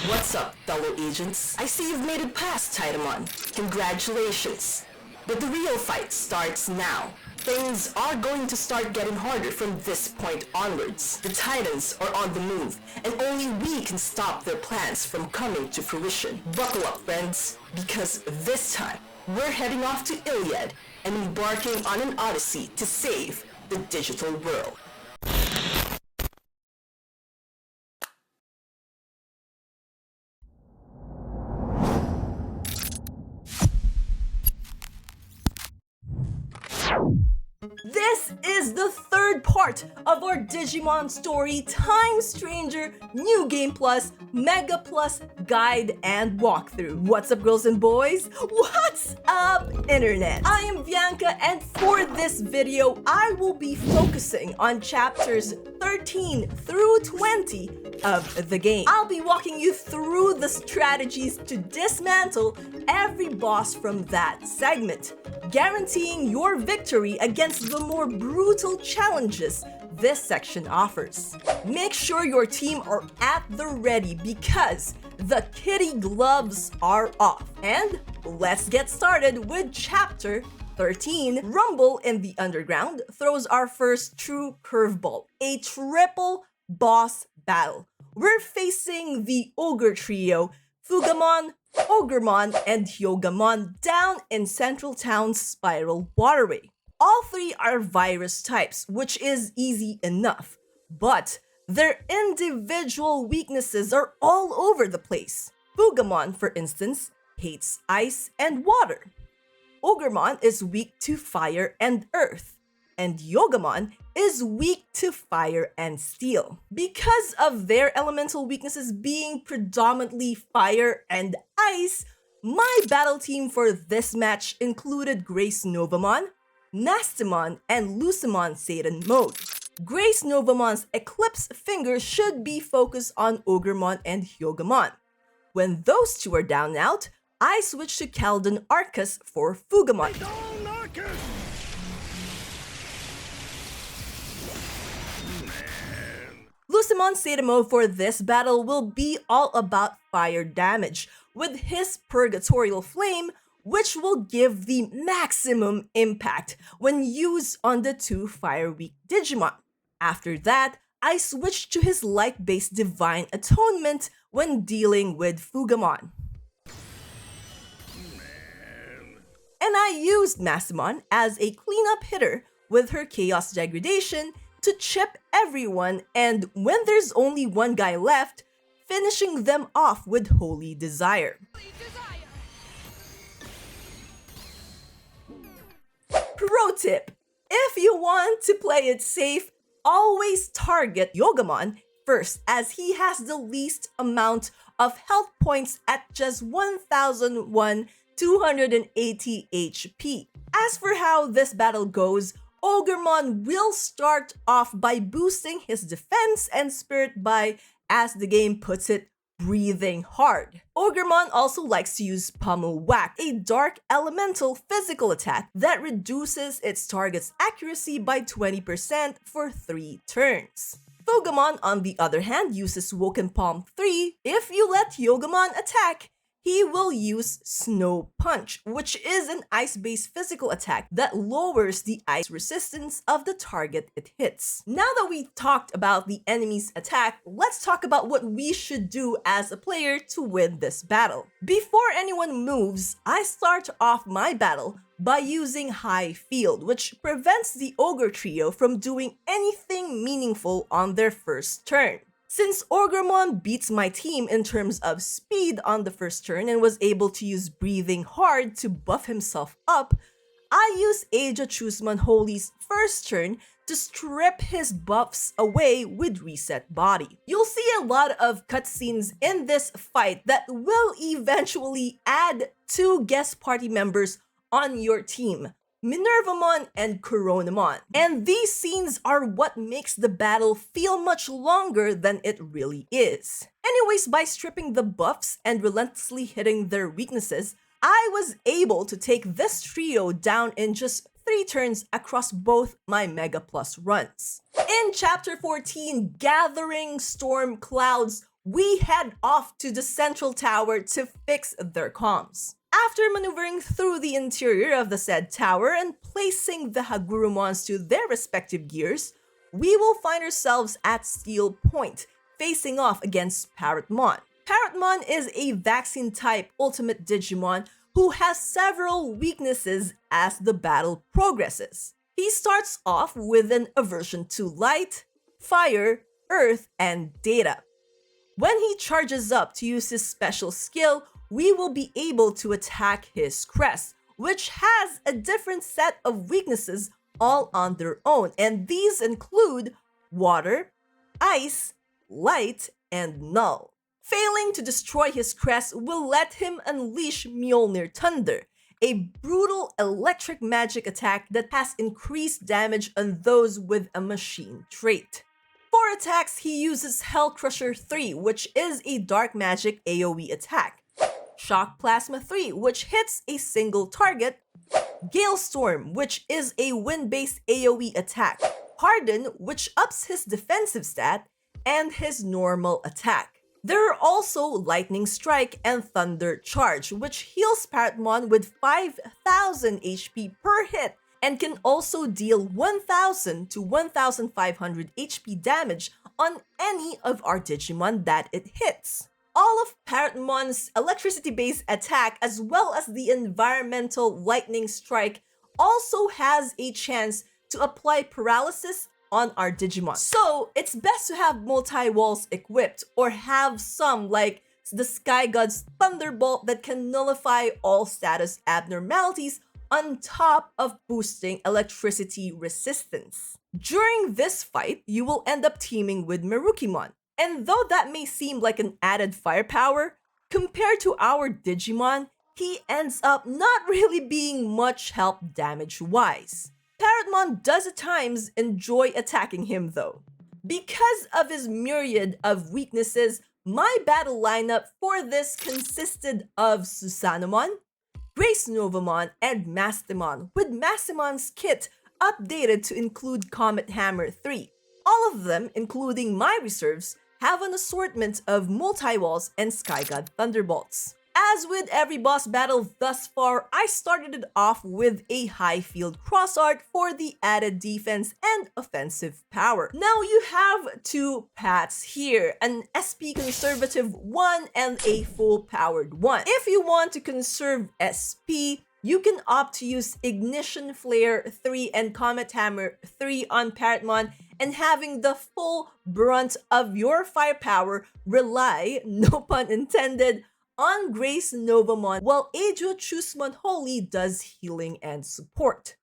What's up, fellow agents? I see you've made it past Titamon. Congratulations. But the real fight starts now. Things are going to start getting harder from this point onwards. The Titans are on the move, and only we can stop their plans from coming to fruition. Buckle up, friends, because this time, we're heading off to Illiad and embarking on an odyssey to save the digital world. This is the third part of our Digimon story Time Stranger New Game Plus, Mega Plus Guide and Walkthrough. What's up, girls and boys? What's up, Internet? I am Bianca, and for this video, I will be focusing on chapters 13 through 20 of the game. I'll be walking you through the strategies to dismantle every boss from that segment, guaranteeing your victory against the more brutal challenges this section offers. Make sure your team are at the ready because the kitty gloves are off. And let's get started with chapter 13. Rumble in the Underground throws our first true curveball, a triple boss battle. We're facing the Ogre trio, Fugamon, Ogremon, and Hyogamon down in Central Town's Spiral Waterway. All three are virus types, which is easy enough, but their individual weaknesses are all over the place. Fugamon, for instance, hates ice and water. Ogremon is weak to fire and earth, and Hyogamon is weak to fire and steel. Because of their elemental weaknesses being predominantly fire and ice, my battle team for this match included GranKuwagamon, Nastimon, and Lucimon Satan mode. GranKuwagamon's Eclipse Finger should be focused on Ogremon and Hyogamon. When those two are down and out, I switch to Caldon Arcus for Fugamon. Lucimon Satan mode for this battle will be all about fire damage, with his Purgatorial Flame, which will give the maximum impact when used on the two fire-weak Digimon. After that, I switched to his light-based Divine Atonement when dealing with Fugamon. And I used Nastimon as a cleanup hitter with her Chaos Degradation to chip everyone, and when there's only one guy left, finishing them off with Holy Desire. Pro tip: if you want to play it safe, always target Hyogamon first, as he has the least amount of health points at just 1,280 HP. As for how this battle goes, Ogremon will start off by boosting his defense and spirit by, as the game puts it, breathing hard. Ogremon also likes to use Pummel Whack, a dark elemental physical attack that reduces its target's accuracy by 20% for 3 turns. Fugamon, on the other hand, uses Woken Palm 3. If you let Hyogamon attack, he will use Snow Punch, which is an ice-based physical attack that lowers the ice resistance of the target it hits. Now that we've talked about the enemy's attack, let's talk about what we should do as a player to win this battle. Before anyone moves, I start off my battle by using High Field, which prevents the Ogre trio from doing anything meaningful on their first turn. Since Ogremon beats my team in terms of speed on the first turn and was able to use Breathing Hard to buff himself up, I use Chusman Holy's first turn to strip his buffs away with Reset Body. You'll see a lot of cutscenes in this fight that will eventually add 2 guest party members on your team, Minervamon and Coronamon. And these scenes are what makes the battle feel much longer than it really is. Anyways, by stripping the buffs and relentlessly hitting their weaknesses, I was able to take this trio down in just 3 turns across both my Mega Plus runs. In Chapter 14, Gathering Storm Clouds, we head off to the central tower to fix their comms. After maneuvering through the interior of the said tower and placing the Hagurumons to their respective gears, we will find ourselves at Steel Point, facing off against Parrotmon. Parrotmon is a vaccine-type ultimate Digimon who has several weaknesses as the battle progresses. He starts off with an aversion to light, fire, earth, and data. When he charges up to use his special skill, we will be able to attack his crest, which has a different set of weaknesses all on their own, and these include water, ice, light, and null. Failing to destroy his crest will let him unleash Mjolnir Thunder, a brutal electric magic attack that has increased damage on those with a machine trait. For attacks, he uses Hell Crusher 3, which is a dark magic AoE attack, Shock Plasma 3, which hits a single target, Gale Storm, which is a wind-based AoE attack, Harden, which ups his defensive stat, and his normal attack. There are also Lightning Strike and Thunder Charge, which heals Parrotmon with 5,000 HP per hit and can also deal 1,000 to 1,500 HP damage on any of our Digimon that it hits. All of Parrotmon's electricity-based attack as well as the environmental Lightning Strike also has a chance to apply paralysis on our Digimon. So it's best to have multi-walls equipped or have some like the Sky God's Thunderbolt that can nullify all status abnormalities on top of boosting electricity resistance. During this fight, you will end up teaming with Merukimon. And though that may seem like an added firepower, compared to our Digimon, he ends up not really being much help damage-wise. Parrotmon does at times enjoy attacking him though. Because of his myriad of weaknesses, my battle lineup for this consisted of Susanomon, Gracenovamon, and Mastemon, with Mastemon's kit updated to include Comet Hammer 3. All of them, including my reserves, have an assortment of multi-walls and Sky God Thunderbolts. As with every boss battle thus far, I started it off with a high field cross art for the added defense and offensive power. Now you have 2 paths here, an SP conservative one and a full powered one. If you want to conserve SP, you can opt to use Ignition Flare 3 and Comet Hammer 3 on Parrotmon, and having the full brunt of your firepower rely, no pun intended, on Gracenovamon, while Chusmon Holy does healing and support.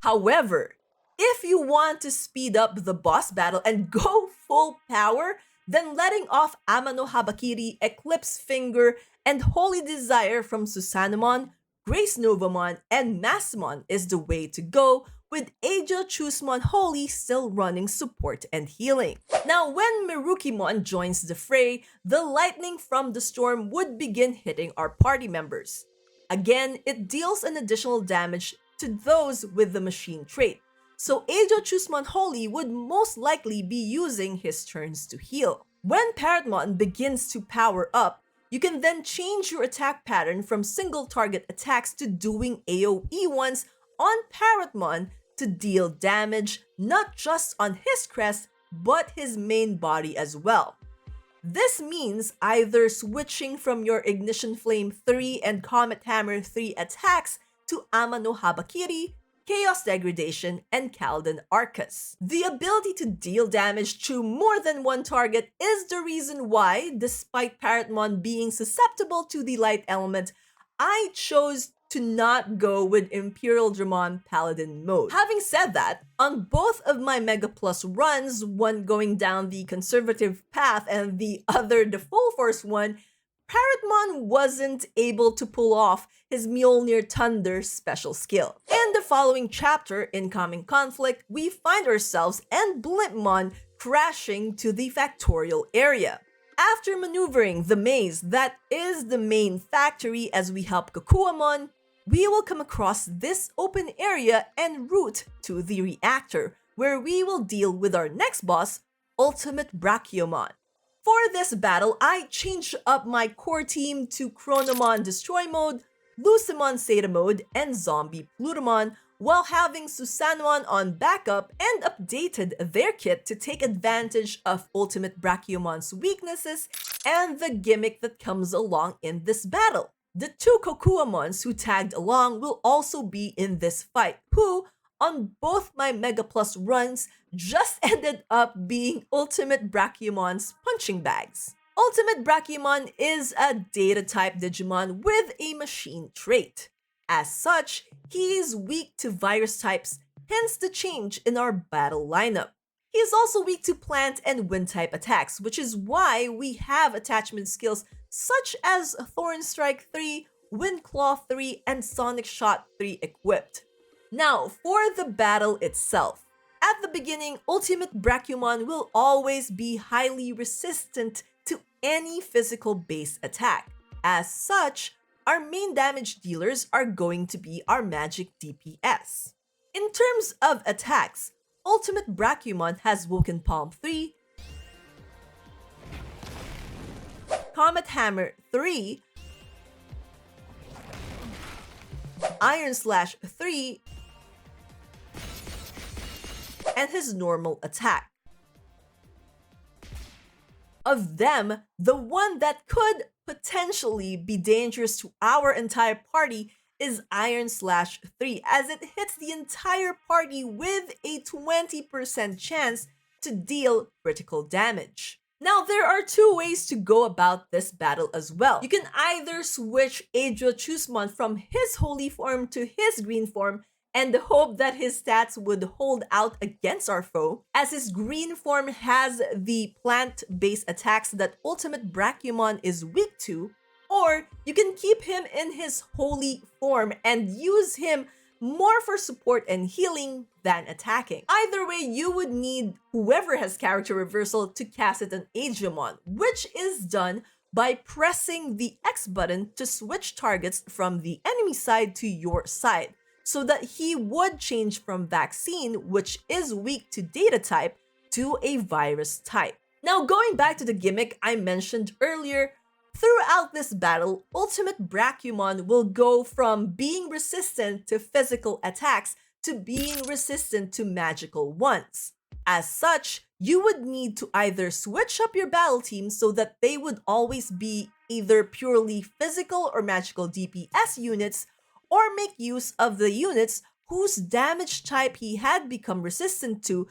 However, if you want to speed up the boss battle and go full power, then letting off Amano Habakiri, Eclipse Finger, and Holy Desire from Susanomon, Gracenovamon, and Mastemon is the way to go, with Chusmon Holy still running support and healing. Now, when Merukimon joins the fray, the lightning from the storm would begin hitting our party members. Again, it deals an additional damage to those with the machine trait, so Chusmon Holy would most likely be using his turns to heal. When Parrotmon begins to power up, you can then change your attack pattern from single target attacks to doing AoE ones on Parrotmon to deal damage not just on his crest, but his main body as well. This means either switching from your Ignition Flame 3 and Comet Hammer 3 attacks to Amano Habakiri, Chaos Degradation, and Kaldan Arcus. The ability to deal damage to more than one target is the reason why, despite Parrotmon being susceptible to the light element, I chose to not go with Imperial Dramon Paladin mode. Having said that, on both of my Mega Plus runs, one going down the conservative path and the other the full force one, Parrotmon wasn't able to pull off his Mjolnir Thunder special skill. In the following chapter, Incoming Conflict, we find ourselves and Blimpmon crashing to the Factorial area. After maneuvering the maze that is the main factory as we help Okuwamon, we will come across this open area en route to the reactor, where we will deal with our next boss, UltimateBrachiomon. For this battle, I changed up my core team to Chronomon Destroy Mode, Lucimon Zeta Mode, and Zombie Plutomon, while having Susanmon on backup and updated their kit to take advantage of UltimateBrachiomon's weaknesses and the gimmick that comes along in this battle. The two Okuwamons who tagged along will also be in this fight, who, on both my Mega Plus runs, just ended up being UltimateBrachiomon's punching bags. UltimateBrachiomon is a data-type Digimon with a machine trait. As such, he is weak to virus types, hence the change in our battle lineup. He is also weak to plant and wind type attacks, which is why we have attachment skills such as Thorn Strike 3, Wind Claw 3, and Sonic Shot 3 equipped. Now, for the battle itself. At the beginning, UltimateBrachiomon will always be highly resistant to any physical base attack. As such, our main damage dealers are going to be our magic DPS. In terms of attacks, UltimateBrachiomon has Woken Palm 3, Comet Hammer 3, Iron Slash 3, and his normal attack. Of them, the one that could potentially be dangerous to our entire party is Iron Slash 3, as it hits the entire party with a 20% chance to deal critical damage. Now, there are two ways to go about this battle as well. You can either switch Adrochusmon from his holy form to his green form and hope that his stats would hold out against our foe, as his green form has the plant-based attacks that UltimateBrachiomon is weak to, or you can keep him in his holy form and use him more for support and healing than attacking. Either way, you would need whoever has character reversal to cast it on Ogremon, which is done by pressing the X button to switch targets from the enemy side to your side, so that he would change from Vaccine, which is weak to data type, to a virus type. Now, going back to the gimmick I mentioned earlier, throughout this battle, UltimateBrachiomon will go from being resistant to physical attacks to being resistant to magical ones. As such, you would need to either switch up your battle team so that they would always be either purely physical or magical DPS units, or make use of the units whose damage type he had become resistant to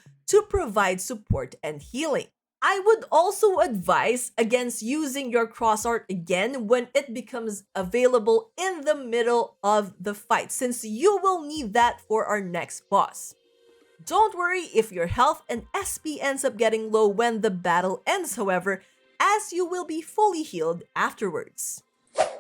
provide support and healing. I would also advise against using your cross art again when it becomes available in the middle of the fight, since you will need that for our next boss. Don't worry if your health and SP ends up getting low when the battle ends, however, as you will be fully healed afterwards.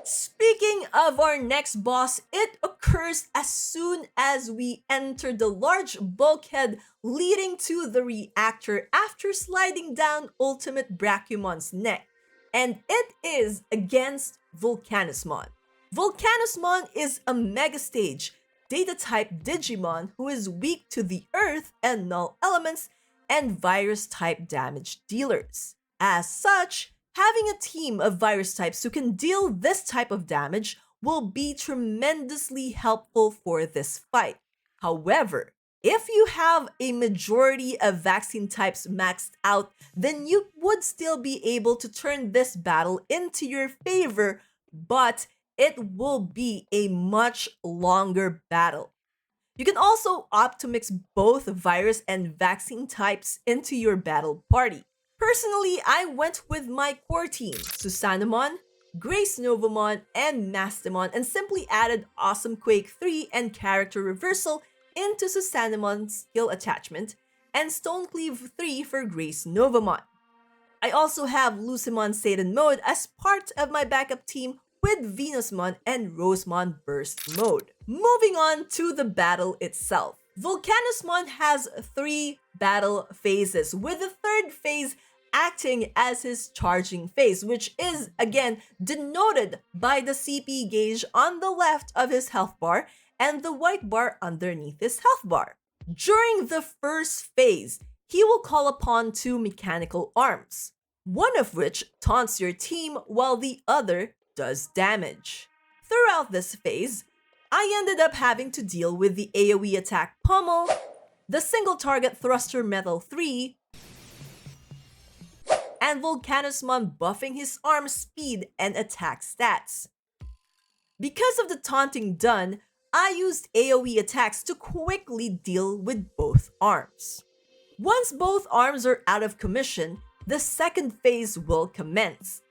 Speaking of our next boss, it occurs as soon as we enter the large bulkhead leading to the reactor after sliding down UltimateBrachiomon's neck, and it is against Vulcanosmon. Vulcanosmon is a Mega Stage, Data-type Digimon who is weak to the Earth and Null elements and Virus-type damage dealers. As such, having a team of virus types who can deal this type of damage will be tremendously helpful for this fight. However, if you have a majority of vaccine types maxed out, then you would still be able to turn this battle into your favor, but it will be a much longer battle. You can also opt to mix both virus and vaccine types into your battle party. Personally, I went with my core team, Susanmon, Gracenovamon, and Mastemon, and simply added Awesome Quake 3 and Character Reversal into Susanmon's skill attachment, and Stonecleave 3 for Gracenovamon. I also have Lucimon Satan mode as part of my backup team with Venusmon and Rosemon Burst mode. Moving on to the battle itself. Vulcanosmon has 3 battle phases, with the third phase acting as his charging phase, which is again denoted by the CP gauge on the left of his health bar and the white bar underneath his health bar. During the first phase, he will call upon two mechanical arms, one of which taunts your team while the other does damage. Throughout this phase, I ended up having to deal with the AoE attack Pummel, the single target thruster Metal 3, and Vulcanosmon buffing his arm speed and attack stats. Because of the taunting done, I used AoE attacks to quickly deal with both arms. Once both arms are out of commission, the second phase will commence.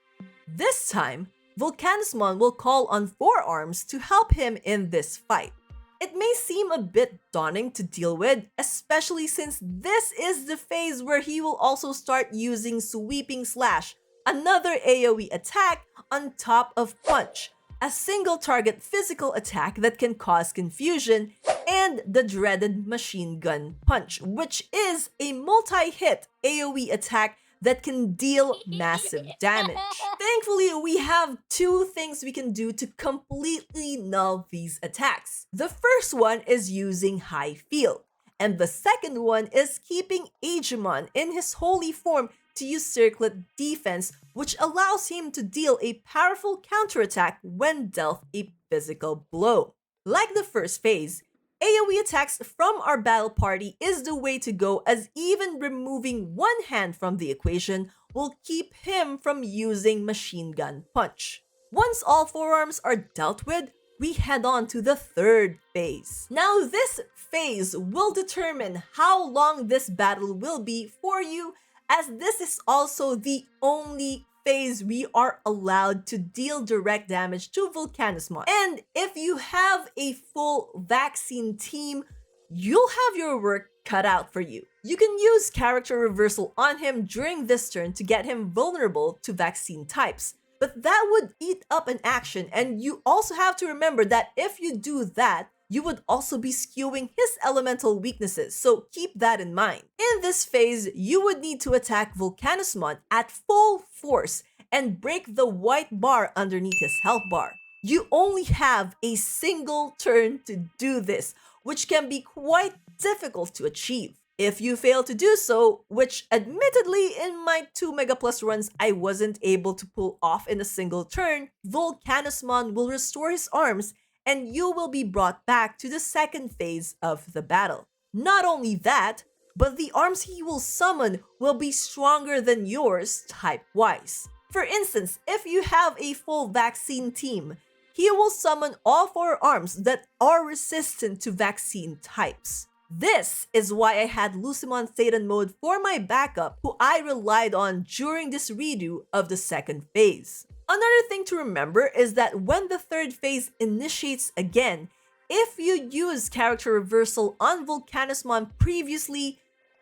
This time, Vulcanosmon will call on 4 arms to help him in this fight. It may seem a bit daunting to deal with, especially since this is the phase where he will also start using Sweeping Slash, another AoE attack on top of Punch, a single target physical attack that can cause confusion, and the dreaded Machine Gun Punch, which is a multi-hit AoE attack that can deal massive damage. Thankfully, we have 2 things we can do to completely null these attacks. The first one is using High Field, and the second one is keeping Agemon in his holy form to use Circlet Defense, which allows him to deal a powerful counterattack when dealt a physical blow. Like the first phase, AoE attacks from our battle party is the way to go, as even removing one hand from the equation will keep him from using Machine Gun Punch. Once all 4 arms are dealt with, we head on to the third phase. Now this phase will determine how long this battle will be for you, as this is also the only phase we are allowed to deal direct damage to Vulcanosmon. And if you have a full vaccine team, you'll have your work cut out for you. You can use character reversal on him during this turn to get him vulnerable to vaccine types, but that would eat up an action, and you also have to remember that if you do that, you would also be skewing his elemental weaknesses, so keep that in mind. In this phase, you would need to attack Vulcanosmon at full force and break the white bar underneath his health bar. You only have a single turn to do this, which can be quite difficult to achieve. If you fail to do so, which admittedly in my 2 Mega Plus runs I wasn't able to pull off in a single turn, Vulcanosmon will restore his arms and you will be brought back to the second phase of the battle. Not only that, but the arms he will summon will be stronger than yours type-wise. For instance, if you have a full vaccine team, he will summon all 4 arms that are resistant to vaccine types. This is why I had Lucimon Satan mode for my backup, who I relied on during this redo of the second phase. Another thing to remember is that when the third phase initiates again, if you use character reversal on Vulcanosmon previously,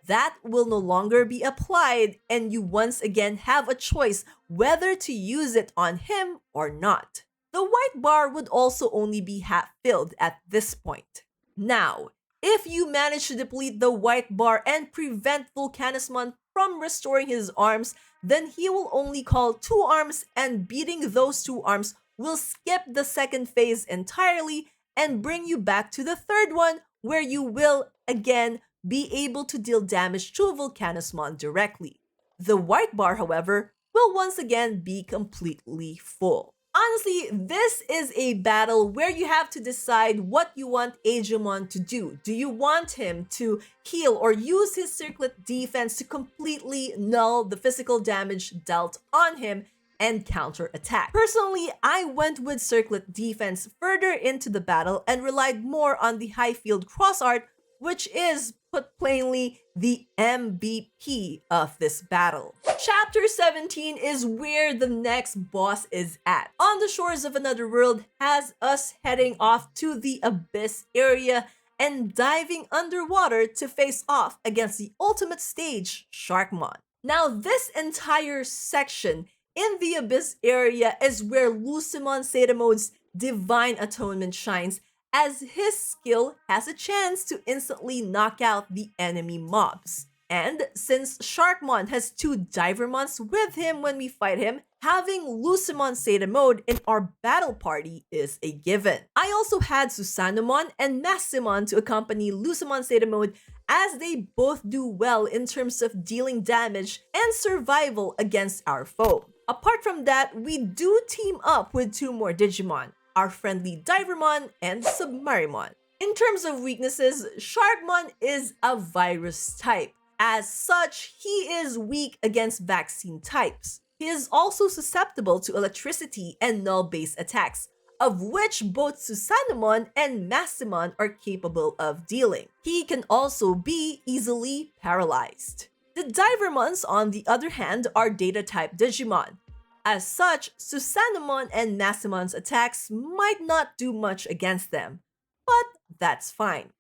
that will no longer be applied and you once again have a choice whether to use it on him or not. The white bar would also only be half filled at this point. Now, if you manage to deplete the white bar and prevent Vulcanosmon from restoring his arms, then he will only call 2 arms, and beating those 2 arms will skip the second phase entirely and bring you back to the third one, where you will again be able to deal damage to Vulcanosmon directly. The white bar, however, will once again be completely full. Honestly, this is a battle where you have to decide what you want Agemon to do. Do you want him to heal or use his Circlet Defense to completely null the physical damage dealt on him and counter-attack? Personally, I went with Circlet Defense further into the battle and relied more on the High Field Cross Art, which is, put plainly, the MVP of this battle. Chapter 17 is where the next boss is at. On the Shores of Another World has us heading off to the Abyss area and diving underwater to face off against the ultimate stage, Sharkmon. Now, this entire section in the Abyss area is where Lucimon Satamode's Divine Atonement shines, as his skill has a chance to instantly knock out the enemy mobs. And since Sharkmon has 2 Divermons with him when we fight him, having Lucemon Zeta mode in our battle party is a given. I also had Susanomon and Massimon to accompany Lucemon Zeta mode, as they both do well in terms of dealing damage and survival against our foe. Apart from that, we do team up with 2 more Digimon, our friendly Divermon and Submarimon. In terms of weaknesses, Sharkmon is a virus type. As such, he is weak against vaccine types. He is also susceptible to electricity and null-based attacks, of which both Susanomon and Massimon are capable of dealing. He can also be easily paralyzed. The Divermons, on the other hand, are Data-type Digimon. As such, Susanomon and Massimon's attacks might not do much against them, but that's fine.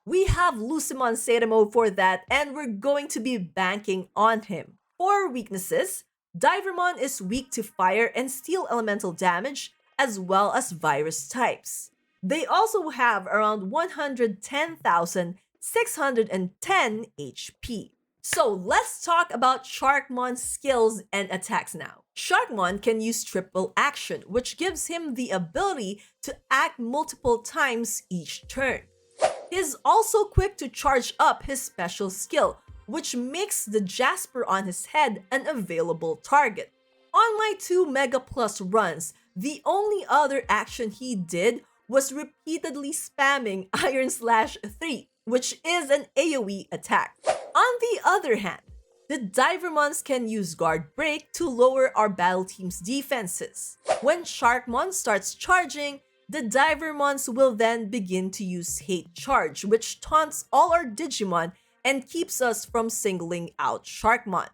We have Lucemon Zeta mode for that, and we're going to be banking on him. For weaknesses, Divermon is weak to fire and steel elemental damage, as well as virus types. They also have around 110,610 HP. So let's talk about Sharkmon's skills and attacks now. Sharkmon can use triple action, which gives him the ability to act multiple times each turn. He's also quick to charge up his special skill, which makes the Jasper on his head an available target. On my 2 Mega Plus runs, the only other action he did was repeatedly spamming Iron Slash 3, which is an AoE attack. On the other hand, the Divermons can use Guard Break to lower our battle team's defenses. When Sharkmon starts charging, the Divermons will then begin to use Hate Charge, which taunts all our Digimon and keeps us from singling out Sharkmon.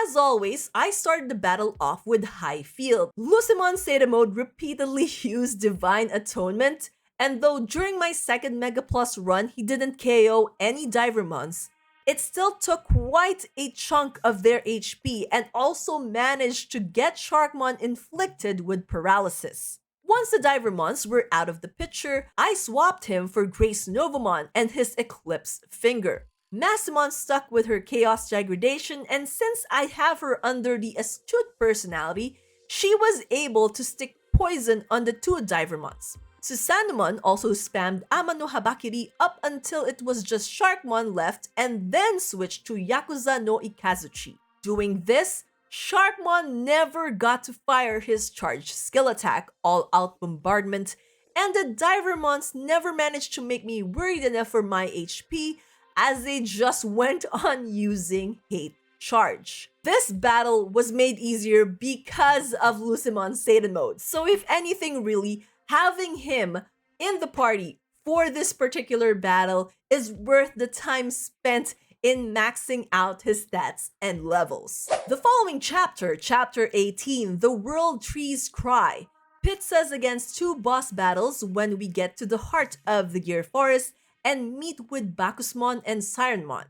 As always, I started the battle off with High Field. Lucemon Zeta mode repeatedly used Divine Atonement, and though during my 2nd Mega Plus run he didn't KO any Divermons, it still took quite a chunk of their HP and also managed to get Sharkmon inflicted with paralysis. Once the Divermons were out of the picture, I swapped him for Gracenovamon and his Eclipse Finger. Massimon stuck with her Chaos Degradation, and since I have her under the Astute personality, she was able to stick poison on the 2 Divermons. Susanomon also spammed Amano Habakiri up until it was just Sharkmon left and then switched to Yakuza no Ikazuchi. Doing this, Sharkmon never got to fire his charged skill attack, All Out Bombardment, and the Divermons never managed to make me worried enough for my HP, as they just went on using Hate Charge. This battle was made easier because of Lucemon Zeta mode, so if anything really, having him in the party for this particular battle is worth the time spent in maxing out his stats and levels. The following chapter, Chapter 18, The World Trees Cry, pits us against 2 boss battles when we get to the heart of the Gear Forest and meet with Bakusmon and Sirenmon.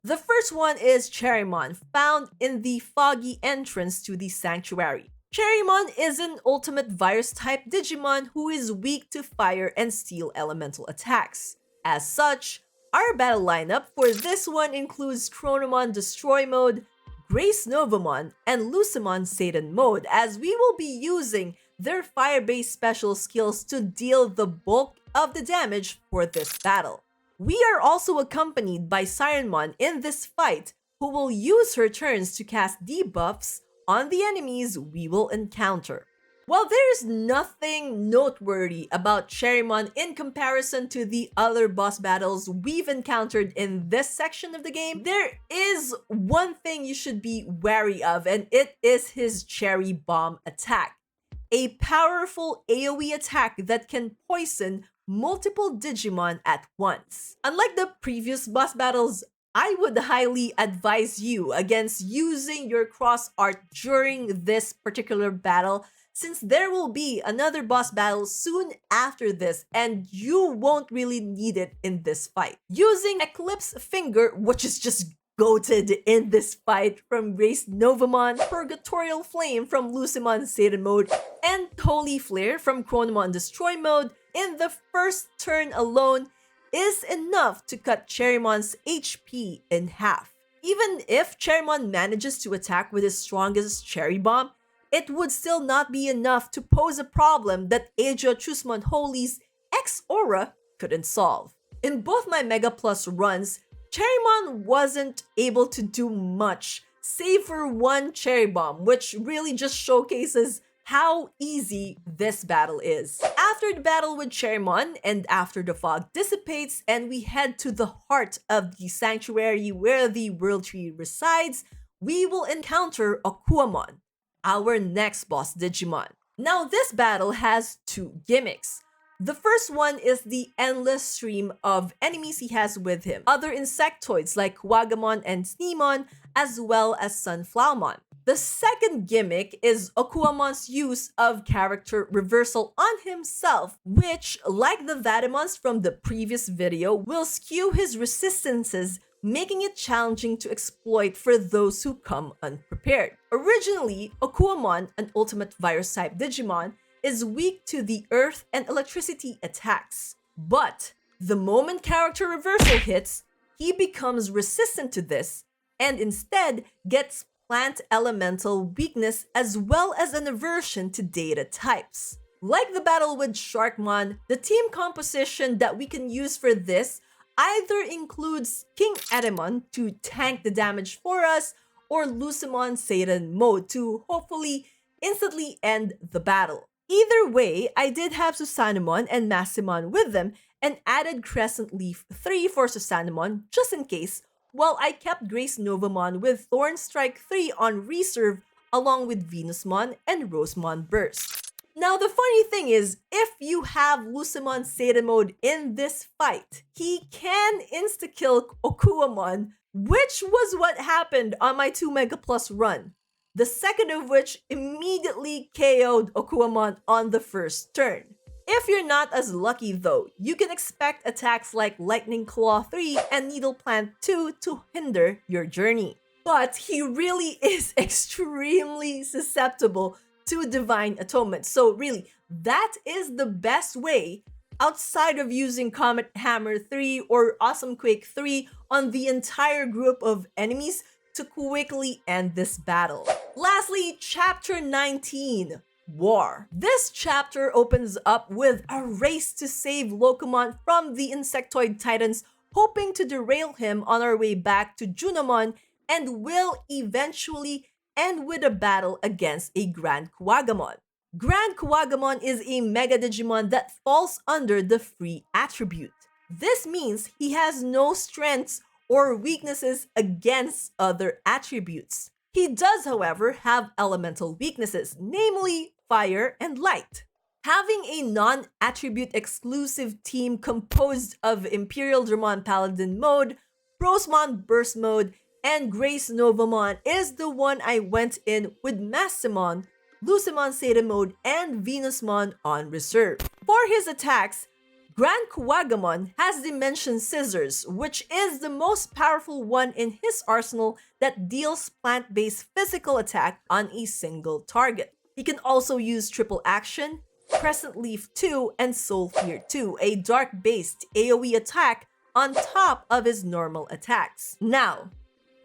The first one is Cherrymon, found in the foggy entrance to the sanctuary. Cherrymon is an ultimate virus-type Digimon who is weak to fire and steel elemental attacks. As such, our battle lineup for this one includes Chronomon Destroy mode, Gracenovamon, and Lucemon Satan mode, as we will be using their fire-based special skills to deal the bulk of the damage for this battle. We are also accompanied by Sirenmon in this fight, who will use her turns to cast debuffs on the enemies we will encounter. While there's nothing noteworthy about Cherrymon in comparison to the other boss battles we've encountered in this section of the game, there is one thing you should be wary of, and it is his Cherry Bomb attack. A powerful AoE attack that can poison multiple Digimon at once. Unlike the previous boss battles, I would highly advise you against using your cross art during this particular battle, since there will be another boss battle soon after this and you won't really need it in this fight. Using Eclipse Finger, which is just goated in this fight from Gracenovamon, Purgatorial Flame from Lucemon Satan mode, and Holy Flare from Chronomon Destroy mode in the first turn alone is enough to cut Cherrymon's HP in half. Even if Cherrymon manages to attack with his strongest Cherry Bomb, it would still not be enough to pose a problem that Chusmon Holy's X-Aura couldn't solve. In both my Mega Plus runs, Cherrymon wasn't able to do much, save for one Cherry Bomb, which really just showcases how easy this battle is. After the battle with Cherrymon, and after the fog dissipates and we head to the heart of the sanctuary where the World Tree resides, we will encounter Okuwamon, our next boss Digimon. Now this battle has two gimmicks. The first one is the endless stream of enemies he has with him, other insectoids like Kuwagamon and Sneemon, as well as Sunflowermon. The second gimmick is Okuwamon's use of character reversal on himself, which, like the Vadimons from the previous video, will skew his resistances, making it challenging to exploit for those who come unprepared. Originally, Okuwamon, an ultimate virus-type Digimon, is weak to the earth and electricity attacks. But the moment character reversal hits, he becomes resistant to this and instead gets plant elemental weakness as well as an aversion to data types. Like the battle with Sharkmon, the team composition that we can use for this either includes King Edemon to tank the damage for us, or Lucemon Satan mode to hopefully instantly end the battle. Either way, I did have Susanemon and Massimon with them and added Crescent Leaf 3 for Susanemon just in case, while I kept Grace Novamon with Thorn Strike 3 on reserve along with Venusmon and Rosemon Burst. Now the funny thing is, if you have Lucemon Satan mode in this fight, he can insta-kill Okuwamon, which was what happened on my 2 Mega Plus run. The second of which immediately KO'd Okuwamon on the first turn. If you're not as lucky though, you can expect attacks like Lightning Claw 3 and Needle Plant 2 to hinder your journey. But he really is extremely susceptible to Divine Atonement, so really, that is the best way outside of using Comet Hammer 3 or Awesome Quake 3 on the entire group of enemies to quickly end this battle. Lastly, Chapter 19, War. This chapter opens up with a race to save Lokomon from the Insectoid Titans, hoping to derail him on our way back to Junamon, and will eventually end with a battle against a GranKuwagamon. GranKuwagamon is a Mega Digimon that falls under the free attribute. This means he has no strengths or weaknesses against other attributes. He does, however, have elemental weaknesses, namely fire and light. Having a non-attribute exclusive team composed of Imperial Dramon Paladin mode, Rosemon Burst mode, and Grace Novamon is the one I went in with Massimon, Lucemon Satan mode, and Venusmon on reserve. For his attacks, GranKuwagamon has Dimension Scissors, which is the most powerful one in his arsenal that deals plant-based physical attack on a single target. He can also use Triple Action, Crescent Leaf 2, and Soul Fear 2, a dark-based AoE attack on top of his normal attacks. Now,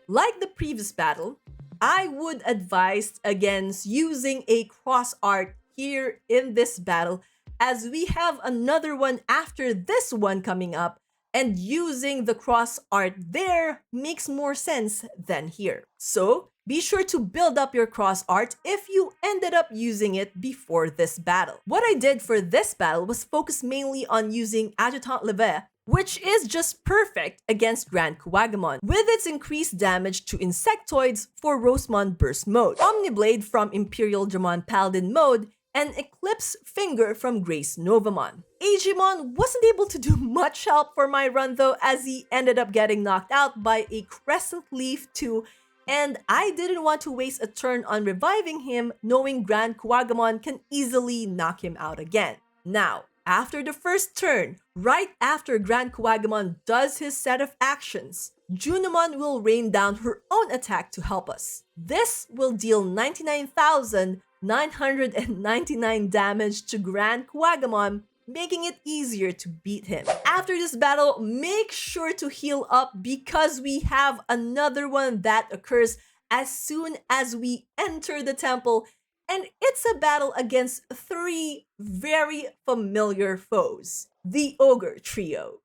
like the previous battle, I would advise against using a cross art here in this battle, as we have another one after this one coming up, and using the cross art there makes more sense than here. So be sure to build up your cross art if you ended up using it before this battle. What I did for this battle was focus mainly on using Adjutant Leve, which is just perfect against GranKuwagamon, with its increased damage to insectoids for Rosemon Burst mode, Omniblade from Imperial Dramon Paladin mode, and Eclipse Finger from Grace Novamon. Agumon wasn't able to do much help for my run though, as he ended up getting knocked out by a Crescent Leaf 2, and I didn't want to waste a turn on reviving him, knowing GranKuwagamon can easily knock him out again. Now, after the first turn, right after GranKuwagamon does his set of actions, Junamon will rain down her own attack to help us. This will deal 99,999 damage to GranKuwagamon, making it easier to beat him. After this battle, make sure to heal up because we have another one that occurs as soon as we enter the temple, and it's a battle against 3 very familiar foes, the Ogre Trio.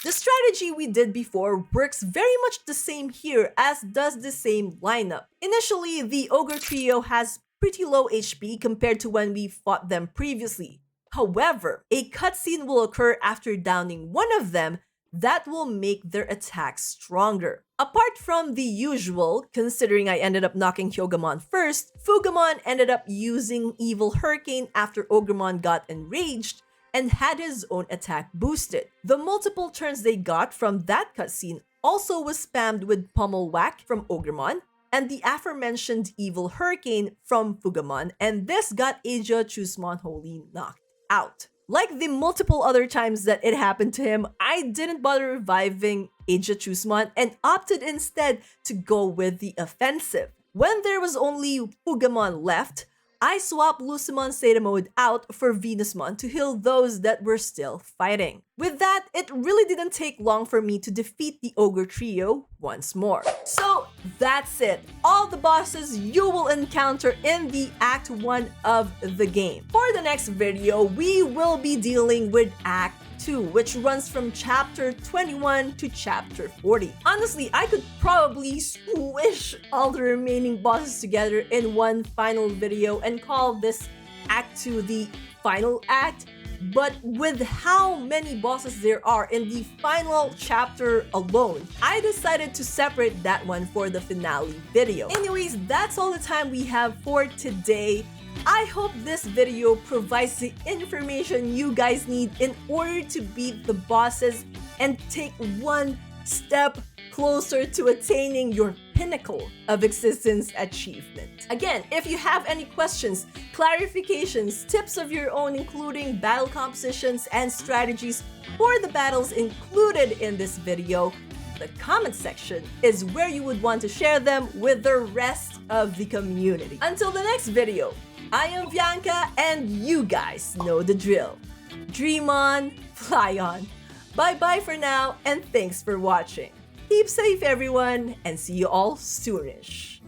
The strategy we did before works very much the same here as does the same lineup. Initially, the Ogre Trio has pretty low HP compared to when we fought them previously. However, a cutscene will occur after downing one of them that will make their attacks stronger. Apart from the usual, considering I ended up knocking Hyogamon first, Fugamon ended up using Evil Hurricane after Ogremon got enraged and had his own attack boosted. The multiple turns they got from that cutscene also was spammed with Pummel Whack from Ogremon and the aforementioned Evil Hurricane from Fugamon, and this got Digimon wholly knocked out. Like the multiple other times that it happened to him, I didn't bother reviving Digimon and opted instead to go with the offensive. When there was only Fugamon left, I swapped Lucimon Zeta Mode out for Venusmon to heal those that were still fighting. With that, it really didn't take long for me to defeat the Ogre Trio once more. So that's it. All the bosses you will encounter in the Act 1 of the game. For the next video, we will be dealing with Act 2, which runs from chapter 21 to chapter 40. Honestly, I could probably squish all the remaining bosses together in one final video and call this Act 2 the final act, but with how many bosses there are in the final chapter alone, I decided to separate that one for the finale video. Anyways, that's all the time we have for today. I hope this video provides the information you guys need in order to beat the bosses and take one step closer to attaining your pinnacle of existence achievement. Again, if you have any questions, clarifications, tips of your own, including battle compositions and strategies for the battles included in this video, the comment section is where you would want to share them with the rest of the community. Until the next video, I am Bianca, and you guys know the drill. Dream on, fly on. Bye-bye for now, and thanks for watching. Keep safe, everyone, and see you all soonish.